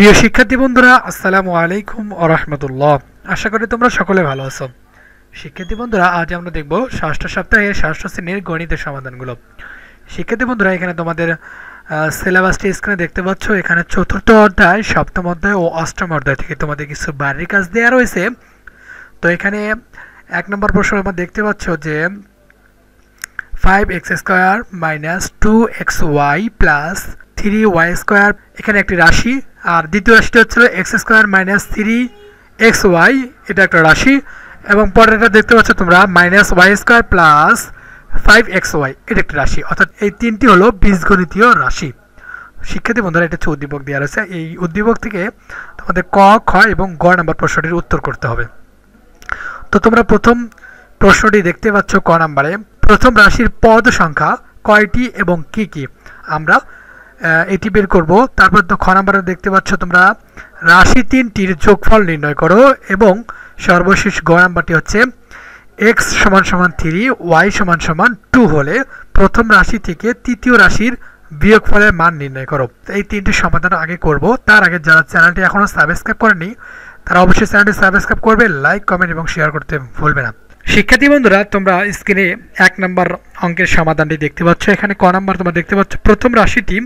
প্রিয় শিক্ষার্থী বন্ধুরা, আসসালামু আলাইকুম ওয়া রাহমাতুল্লাহ। আশা করি তোমরা সকলে ভালো আছো। শিক্ষার্থী বন্ধুরা, আজ আমরা দেখব ষষ্ঠ সপ্তাহের ষষ্ঠ শ্রেণীর গণিতের সমাধানগুলো। শিক্ষার্থী বন্ধুরা, এখানে তোমাদের সিলেবাসটি স্ক্রিনে দেখতে পাচ্ছ। এখানে চতুর্থ অধ্যায়, সপ্তম অধ্যায় ও অষ্টম অধ্যায় থেকে তোমাদের কিছু বাড়ির কাজ দেওয়া রয়েছে। তো এখানে এক নম্বর প্রশ্ন আমরা দেখতে পাচ্ছ যে 5x² - 2xy + 3y², এখানে একটি রাশি। আর দ্বিতীয় রাশিটা হচ্ছে x² - 3xy, এটা একটা রাশি। এবং পরেরটা দেখতে পাচ্ছ তোমরা -y² + 5xy, এটা একটা রাশি। অর্থাৎ এই তিনটি হলো বীজগণিতীয় রাশি। শিক্ষার্থী বন্ধুরা, এটা হচ্ছে উদ্দীপক দেওয়া রয়েছে। এই উদ্দীপক থেকে তোমাদের ক, খ এবং গ নম্বর প্রশ্নটির উত্তর করতে হবে। তো তোমরা প্রথম প্রশ্নটি দেখতে পাচ্ছ ক নম্বরে, প্রথম রাশির পদ সংখ্যা কয়টি এবং কি কি, আমরা এটি বের করব। তারপর তো খ নম্বরে দেখতে পাচ্ছ তোমরা রাশি তিনটির যোগফল নির্ণয় করো। এবং সর্বশেষ গ নম্বরটি হচ্ছে x = 3, y = 2 হলে প্রথম রাশি থেকে তৃতীয় রাশির বিয়োগফলের মান নির্ণয় করো। এই তিনটি সমাধান আগে করব। তার আগে যারা চ্যানেলটি এখনও সাবস্ক্রাইব করেনি তারা অবশ্যই চ্যানেলটি সাবস্ক্রাইব করবে, লাইক, কমেন্ট এবং শেয়ার করতে ভুলবে না। শিক্ষার্থী বন্ধুরা, তোমরা স্ক্রিনে এক নম্বর অঙ্কের সমাধানটি দেখতে পাচ্ছ। এখানে ক নম্বর তোমরা দেখতে পাচ্ছ প্রথম রাশিটি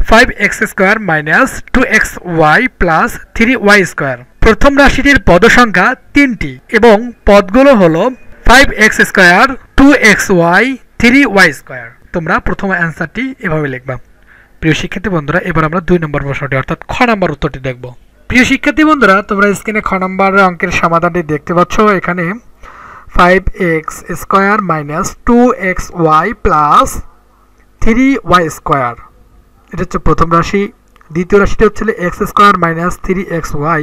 5x² - 2xy + 3y²। প্রথম রাশিটির পদ সংখ্যা তিনটি এবং পদগুলো হলো 5x², 2xy, 3y²। তোমরা প্রথম অ্যান্সারটি এভাবে লিখবা। প্রিয় শিক্ষার্থী বন্ধুরা, এবার আমরা 2 নম্বর প্রশ্নটি অর্থাৎ খ নম্বর উত্তরটি দেখব। প্রিয় শিক্ষার্থী বন্ধুরা, তোমরা স্ক্রিনে খ নম্বর অঙ্কের সমাধানটি দেখতে পাচ্ছ। এখানে 5x² - 2xy + 3y², এটা হচ্ছে প্রথম রাশি। দ্বিতীয় রাশিটা হচ্ছে x² - 3xy,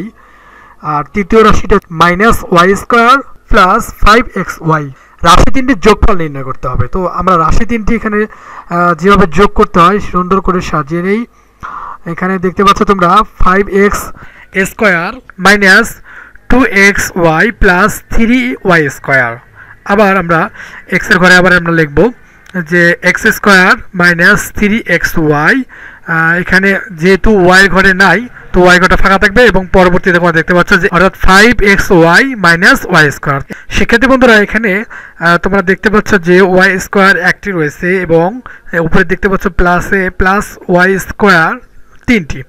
আর তৃতীয় রাশিটা -y² + 5xy। রাশি তিনটির যোগফল নির্ণয় করতে হবে। তো আমরা রাশি তিনটি এখানে যেভাবে যোগ করতে হয় সুন্দর করে সাজিয়ে নেই। এখানে দেখতে পাচ্ছ তোমরা 5x² - 2xy + 3y²। আবার আমরা x এর ঘরে আবার আমরা লিখব যে x² - 3xy। এখানে যেহেতু y ঘরে নাই, তো y ঘরটা ফাঁকা থাকবে এবং পরবর্তীতে তোমরা দেখতে পাচ্ছ যে অর্থাৎ 5xy - y²। শিক্ষার্থী বন্ধুরা, এখানে তোমরা দেখতে পাচ্ছ যে y² একটি রয়েছে এবং উপরে দেখতে পাচ্ছ +y² তিনটি।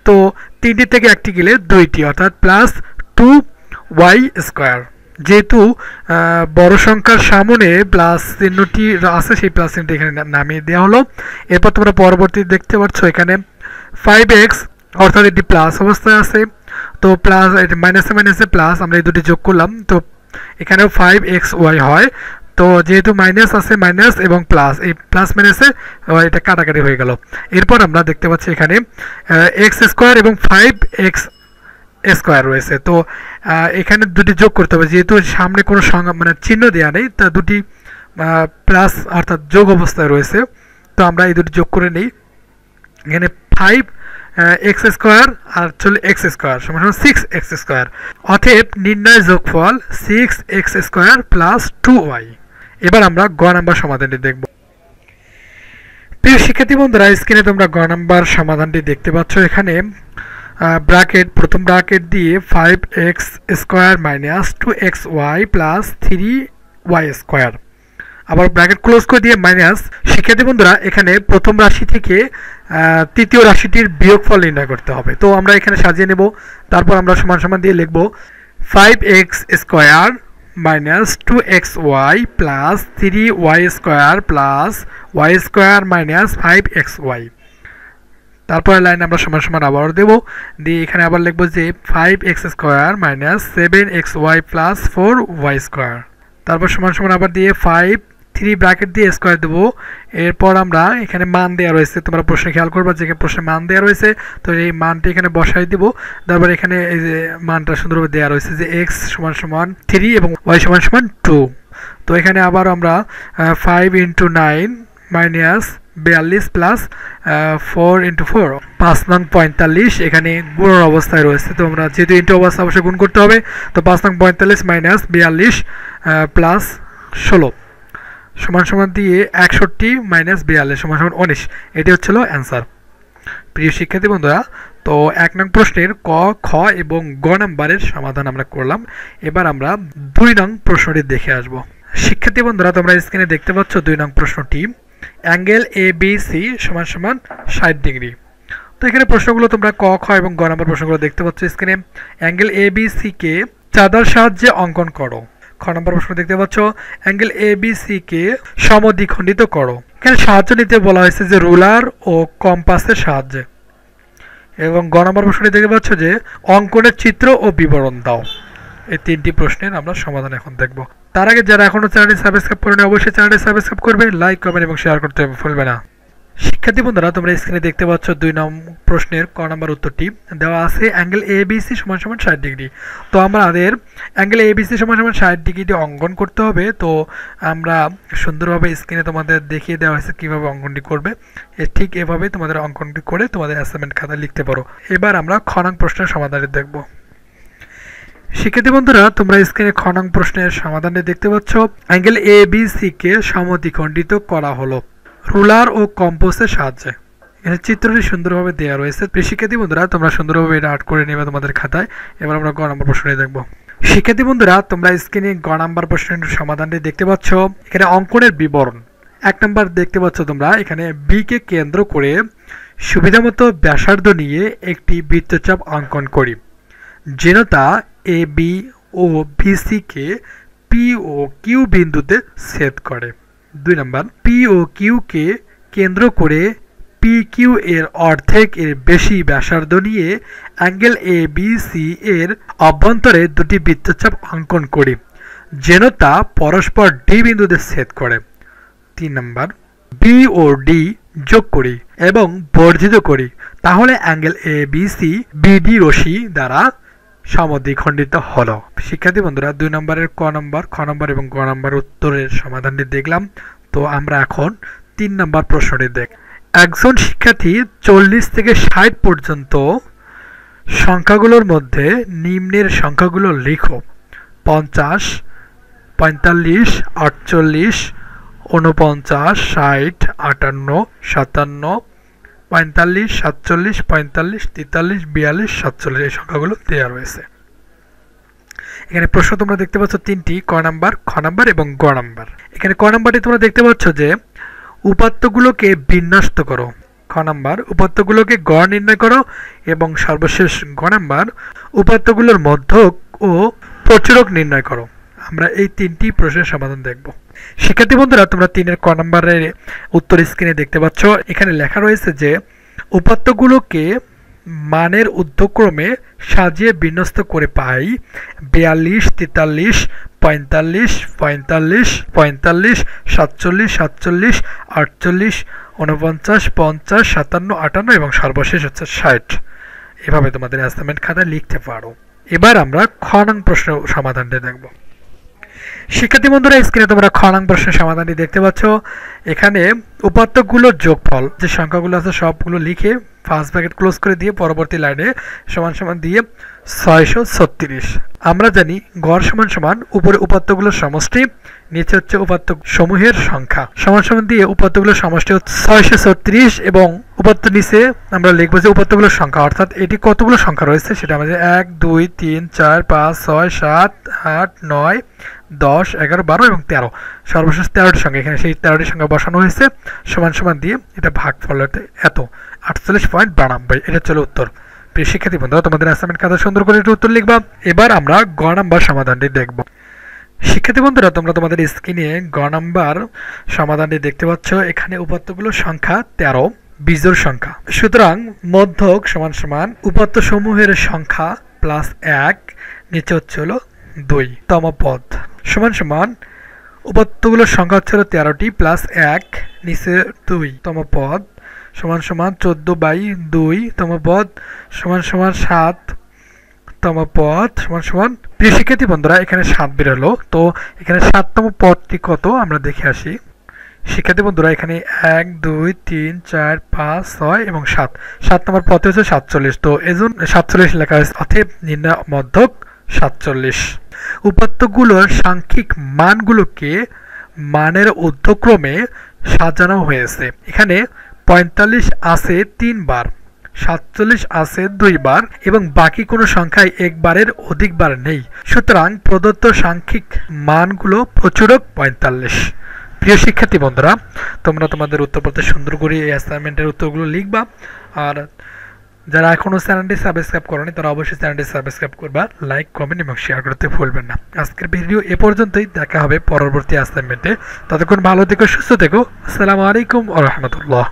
তো তিনটি থেকে একটি গেলে দুইটি, অর্থাৎ +2y²। যেহেতু বড় সংখ্যার সামনে প্লাস চিহ্নটি আছে, সেই প্লাস চিহ্নটি এখানে নামিয়ে দেওয়া হলো। এরপর তোমরা পরবর্তী দেখতে পাচ্ছ এখানে 5x, অর্থাৎ এটি প্লাস অবস্থায় আছে। তো প্লাস মাইনাসে মাইনাসে প্লাস, আমরা এই দুটি যোগ করলাম, তো এখানেও 5xy হয়। তো যেহেতু মাইনাস আছে, মাইনাস এবং প্লাস, এই প্লাস মাইনাসে এটা কাটাকাটি হয়ে গেল। এরপর আমরা দেখতে পাচ্ছি এখানে x² এবং 5x² রয়েছে। তো এখানে দুটি যোগ করতে হবে, যেহেতু সামনে কোনো সংখ্যা মানে চিহ্ন দেওয়া নেই, তা দুটি প্লাস অর্থাৎ যোগ অবস্থায় রয়েছে। তো আমরা এই দুটি যোগ করে নিই। এখানে 5x² আর চলে x² = 6x²। অতএব নির্ণয় যোগফল 6x² + 2y। এবার আমরা গ নাম্বার সমাধানটি দেখব। প্রিয় শিক্ষার্থী বন্ধুরা, স্ক্রিনে তোমরা গ নাম্বার সমাধানটি দেখতে পাচ্ছ। এখানে ব্র্যাকেট, প্রথম ব্র্যাকেট দিয়ে 5x² - 2xy + 3y², আবার ব্র্যাকেট ক্লোজ করে দিয়ে মাইনাস। শিক্ষার্থী বন্ধুরা, এখানে প্রথম রাশি থেকে তৃতীয় রাশিটির বিয়োগফল নির্ণয় করতে হবে। তো আমরা এখানে সাজিয়ে নেব। তারপর আমরা সমান সমান দিয়ে লিখব 5x² - 2xy + 3y² + y² - 5xy। তারপরে লাইন আমরা সমান সমান আবার দেব, দিয়ে এখানে আবার লিখব যে 5x² - 7xy + 4y²। তারপর সমান সমান আবার দিয়ে 3 ব্র্যাকেট দিয়ে স্কোয়ার দেবো। এরপর আমরা এখানে মান দেওয়া রয়েছে, তোমরা প্রশ্নে খেয়াল করবা যে প্রশ্নে মান দেওয়া রয়েছে, তো এই মানটি এখানে বসাই দিব। তারপর এখানে এই যে মানটা সুন্দরভাবে দেওয়া রয়েছে যে x = 3 এবং y = 2। তো এখানে আবার আমরা 5 × 9 - 42 + 4 × 4 5 নং 45, এখানে গুণের অবস্থায় রয়েছে। তো আমরা যেহেতু ইন্টু অবস্থা অবশ্যই গুণ করতে হবে। তো 5 নং 45 - 42 + 16 সমান সমান দিয়ে 61 - 42 = 19। এটি হচ্ছিল অ্যান্সার। প্রিয় শিক্ষার্থী বন্ধুরা, তো 1 নং প্রশ্নের ক, খ এবং গ নাম্বারের সমাধান আমরা করলাম। এবার আমরা 2 নং প্রশ্নটি দেখে আসব। শিক্ষার্থী বন্ধুরা, তোমরা স্ক্রিনে দেখতে পাচ্ছ 2 নং প্রশ্নটি, অ্যাঙ্গেল ABC সমান সমান 60 ডিগ্রি। তো এখানে প্রশ্নগুলো তোমরা ক, খ এবং গ নাম্বার প্রশ্নগুলো দেখতে পাচ্ছ স্ক্রিনে। অ্যাঙ্গেল ABC কে চাঁদার সাহায্যে অঙ্কন করো। খ নম্বর প্রশ্ন দেখতে পাচ্ছ, অ্যাঙ্গেল ABC কে সমদ্বিখণ্ডিত করো। এখানে সাহায্য নিতে বলা হয়েছে যে রুলার ও কম্পাসের সাহায্যে। এবং গ নম্বর প্রশ্নটি দেখতে পাচ্ছ যে অঙ্কনের চিত্র ও বিবরণ দাও। এই 3টি প্রশ্নের আমরা সমাধান এখন দেখব। তার আগে যারা এখনো চ্যানেলটি সাবস্ক্রাইব করেনি অবশ্যই চ্যানেলটি সাবস্ক্রাইব করবে, লাইক, কমেন্ট এবং শেয়ার করতে ভুলবে না। শিক্ষার্থী বন্ধুরা, তোমরা স্ক্রিনে দেখতে পাচ্ছ 2 নম্বর প্রশ্নের ক নম্বর উত্তরটি দেওয়া আছে, অ্যাঙ্গেল ABC সমান সমান 60 ডিগ্রি। তো আমাদের অ্যাঙ্গেল ABC সমান সমান 60 ডিগ্রিটি অঙ্কন করতে হবে। তো আমরা সুন্দরভাবে স্ক্রিনে তোমাদের দেখিয়ে দেওয়া হয়েছে কীভাবে অঙ্কনটি করবে। ঠিক এভাবে তোমাদের অঙ্কনটি করে তোমাদের অ্যাসাইনমেন্ট খাতায় লিখতে পারো। এবার আমরা খ নং প্রশ্নের সমাধানটি দেখব। শিক্ষার্থী বন্ধুরা, তোমরা স্ক্রিনে খ নং প্রশ্নের সমাধানটি দেখতে পাচ্ছ, অ্যাঙ্গেল ABC কে সমদ্বিখণ্ডিত করা হলো রুলার ও কম্পাসের সাহায্যে। এখানে চিত্রটি সুন্দরভাবে দেওয়া রয়েছে। শিক্ষার্থী বন্ধুরা, তোমরা সুন্দরভাবে এটা আর্ট করে নেবে তোমাদের খাতায়। এবার আমরা গ নম্বর প্রশ্নটি দেখব। শিক্ষার্থী বন্ধুরা, তোমরা স্ক্রিনে গ নম্বর প্রশ্নের সমাধানটি দেখতে পাচ্ছ। এখানে অঙ্কনের বিবরণ 1 নম্বর দেখতে পাচ্ছ তোমরা। এখানে বি কে কেন্দ্র করে সুবিধামতো ব্যাসার্ধ নিয়ে একটি বৃত্তচাপ অঙ্কন করি, যেন তা AB ও BC কে P ও Q বিন্দুতে ছেদ করে। 2 নম্বর, P ও Q কে কেন্দ্র করে PQ এর অর্ধেক এর বেশি ব্যাসার্ধ নিয়ে অ্যাঙ্গেল ABC এর অভ্যন্তরে 2টি বৃত্তচাপ অঙ্কন করি, যেন তা পরস্পর D বিন্দুতে ছেদ করে। 3 নম্বর, B ও D যোগ করি এবং বর্ধিত করি, তাহলে অ্যাঙ্গেল ABC BD রশ্মি দ্বারা সমদ্বিখণ্ডিত হলো। শিক্ষার্থী বন্ধুরা, 2 নম্বরের ক নম্বর, খ নম্বর এবং গ নম্বর উত্তরের সমাধানটি দেখলাম। তো আমরা এখন 3 নম্বর প্রশ্নটি দেখ। একজন শিক্ষার্থী 40 থেকে 60 পর্যন্ত সংখ্যাগুলোর মধ্যে নিম্নের সংখ্যাগুলো লিখো: 50, 45, 48, 49, 60, 58, 57, 45, 47, 45, 43, 42, 47 এই সংখ্যাগুলো দেওয়া রয়েছে। এখানে প্রশ্ন তোমরা দেখতে পাচ্ছ 3টি, ক নাম্বার, খ নাম্বার এবং গ নাম্বার। এখানে ক নাম্বারটি তোমরা দেখতে পাচ্ছ যে উপাত্তগুলোকে বিন্যস্ত করো। খ নাম্বার, উপাত্তগুলোকে গড় নির্ণয় করো এবং সর্বশেষ গ নাম্বার, উপাত্তগুলোর মধ্যক ও প্রচুরক নির্ণয় করো। আমরা এই 3টি প্রশ্নের সমাধান দেখব। শিক্ষার্থী বন্ধুরা, তোমরা 3-এর ক নাম্বারের উত্তর স্ক্রিনে দেখতে পাচ্ছ। এখানে লেখা রয়েছে যে উপাত্তগুলোকে মানের ঊর্ধ্বক্রমে সাজিয়ে বিন্যস্ত করে পাই 42, 43, 45, 45, 45, 47, 47, 48, 49, 50, 57, 58 এবং সর্বশেষ হচ্ছে 60। এভাবে তোমাদের অ্যাসাইনমেন্ট খাতায় লিখতে পারো। এবার আমরা খ নং প্রশ্নের সমাধানটি দেখব। শিক্ষার্থী বন্ধুরা, স্ক্রিনে তোমরা খ নং প্রশ্নের সমাধানটি দেখতে পাচ্ছ। এখানে উপাত্তগুলোর যোগফল যে সংখ্যাগুলো আছে সবগুলো লিখে ফার্স্ট ব্র্যাকেট ক্লোজ করে দিয়ে পরবর্তী লাইনে সমান সমান দিয়ে 636। আমরা জানি গড় সমান সমান উপরে উপাত্তগুলোর সমষ্টি, নিচে হচ্ছে উপাত্ত সমূহের সংখ্যা, সমান সমান দিয়ে উপাত্তগুলোর সমষ্টি হচ্ছে 636 এবং উপাত্ত নিচে আমরা লিখবো যে উপাত্তগুলোর সংখ্যা, অর্থাৎ এটি কতগুলো সংখ্যা রয়েছে সেটা আমাদের 1, 2, 3, 4, 5, 6, 7, 8, 9, 10, 11, 12 এবং 13, সর্বশেষ 13টি সংখ্যা। এখানে সেই 13টি সংখ্যা বসানো হয়েছে, সমান সমান দিয়ে এটা ভাগফল এত 48.92। এটা চলো উত্তর। প্রিয় শিক্ষার্থী বন্ধুরা, তোমাদের অ্যাসাইনমেন্ট খাতা সুন্দর করে এটা উত্তর লিখবা। এবার আমরা গ নাম্বার সমাধানটি দেখব। শিক্ষার্থী বন্ধুরা, তোমরা তোমাদের স্ক্রিনে গ নাম্বার সমাধানটি দেখতে পাচ্ছ। এখানে উপাত্তগুলোর সংখ্যা 13, বিজোড় সংখ্যা, সুতরাং মধ্যক সমান সমান উপাত্ত সমূহের সংখ্যা প্লাস 1, নিচে হচ্ছে হলো 2 তম পদ, সমান সমান উপাত্তগুলোর সংখ্যা হচ্ছে 13টি প্লাস 1 নিচে 2 তম পদ, সমান সমান 14/2 তম পদ, সমান সমান 7 তম পদ, সমান সমান। প্রিয় শিক্ষার্থী বন্ধুরা, এখানে 7 বেরোলো। তো এখানে 7তম পদটি কত আমরা দেখে আসি। শিক্ষার্থী বন্ধুরা, এখানে 1, 2, 3, 4, 5, 6 এবং 7 নম্বর পদে হচ্ছে 47। তো এজন্য 47 লেখা হয়েছে, অতএব নির্ণয় মধ্যক 47। উপাত্তগুলোর সাংখ্যিক মানগুলোকে মানের ঊর্ধ্বক্রমে সাজানো হয়েছে। এখানে 45 আছে 3 বার, 47 আছে 2 বার এবং বাকি কোনো সংখ্যায় একবারের অধিকবার নেই। সুতরাং প্রদত্ত সাংখ্যিক মানগুলো প্রচুরক 45। প্রিয় শিক্ষার্থী বন্ধুরা, তোমরা তোমাদের উত্তরপত্রে সুন্দর করে এই অ্যাসাইনমেন্টের উত্তরগুলো লিখবা। আর যারা এখনও চ্যানেলটি সাবস্ক্রাইব করনি তারা অবশ্যই চ্যানেলটি সাবস্ক্রাইব করবা, লাইক কমেন্ট এবং শেয়ার করতে ভুলবেন না। আজকের ভিডিও এ পর্যন্তই, দেখা হবে পরবর্তী অ্যাসাইনমেন্টে। ততক্ষণ ভালো থেকো, সুস্থ থেকো। আসসালামু আলাইকুম ওয়া রাহমাতুল্লাহ।